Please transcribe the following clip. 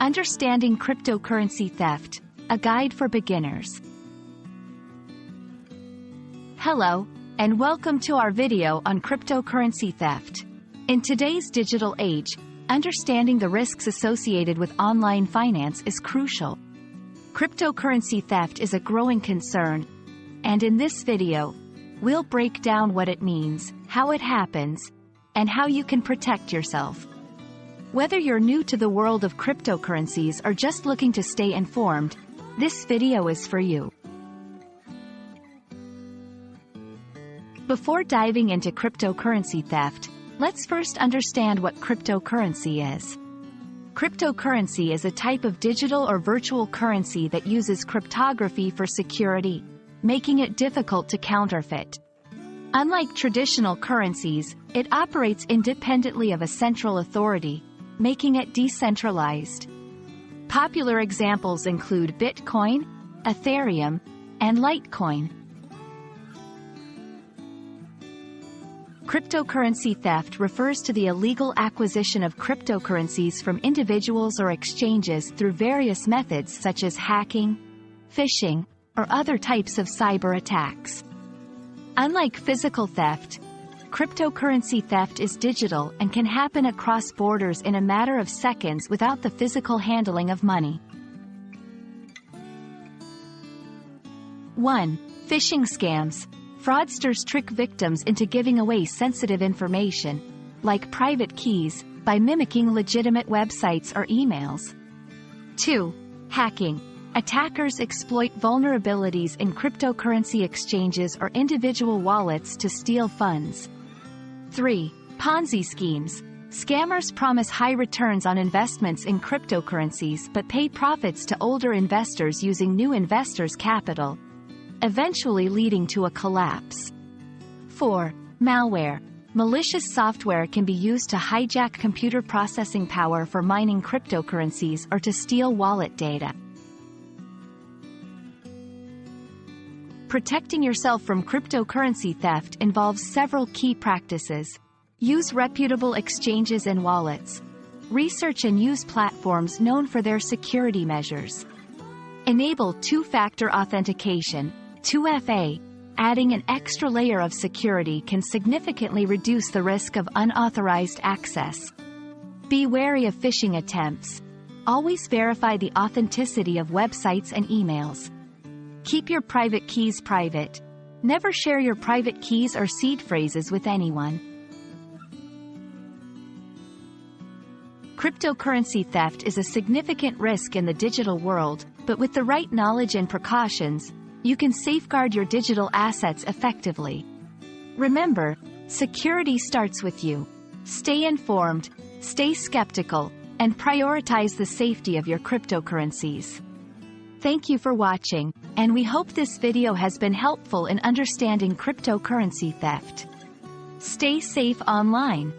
Understanding Cryptocurrency Theft, a guide for beginners. Hello, and welcome to our video on cryptocurrency theft. In today's digital age, understanding the risks associated with online finance is crucial. Cryptocurrency theft is a growing concern, and in this video, we'll break down what it means, how it happens, and how you can protect yourself. Whether you're new to the world of cryptocurrencies or just looking to stay informed, this video is for you. Before diving into cryptocurrency theft, let's first understand what cryptocurrency is. Cryptocurrency is a type of digital or virtual currency that uses cryptography for security, making it difficult to counterfeit. Unlike traditional currencies, it operates independently of a central authority, making it decentralized. Popular examples include Bitcoin, Ethereum, and Litecoin. Cryptocurrency theft refers to the illegal acquisition of cryptocurrencies from individuals or exchanges through various methods such as hacking, phishing, or other types of cyber attacks. Unlike physical theft, cryptocurrency theft is digital and can happen across borders in a matter of seconds without the physical handling of money. 1. Phishing scams. Fraudsters trick victims into giving away sensitive information, like private keys, by mimicking legitimate websites or emails. 2. Hacking. Attackers exploit vulnerabilities in cryptocurrency exchanges or individual wallets to steal funds. 3. Ponzi schemes. Scammers promise high returns on investments in cryptocurrencies but pay profits to older investors using new investors' capital, eventually leading to a collapse. 4. Malware. Malicious software can be used to hijack computer processing power for mining cryptocurrencies or to steal wallet data. Protecting yourself from cryptocurrency theft involves several key practices. Use reputable exchanges and wallets. Research and use platforms known for their security measures. Enable two-factor authentication, 2FA. Adding an extra layer of security can significantly reduce the risk of unauthorized access. Be wary of phishing attempts. Always verify the authenticity of websites and emails. Keep your private keys private. Never share your private keys or seed phrases with anyone. Cryptocurrency theft is a significant risk in the digital world, but with the right knowledge and precautions, you can safeguard your digital assets effectively. Remember, security starts with you. Stay informed, stay skeptical, and prioritize the safety of your cryptocurrencies. Thank you for watching, and we hope this video has been helpful in understanding cryptocurrency theft. Stay safe online.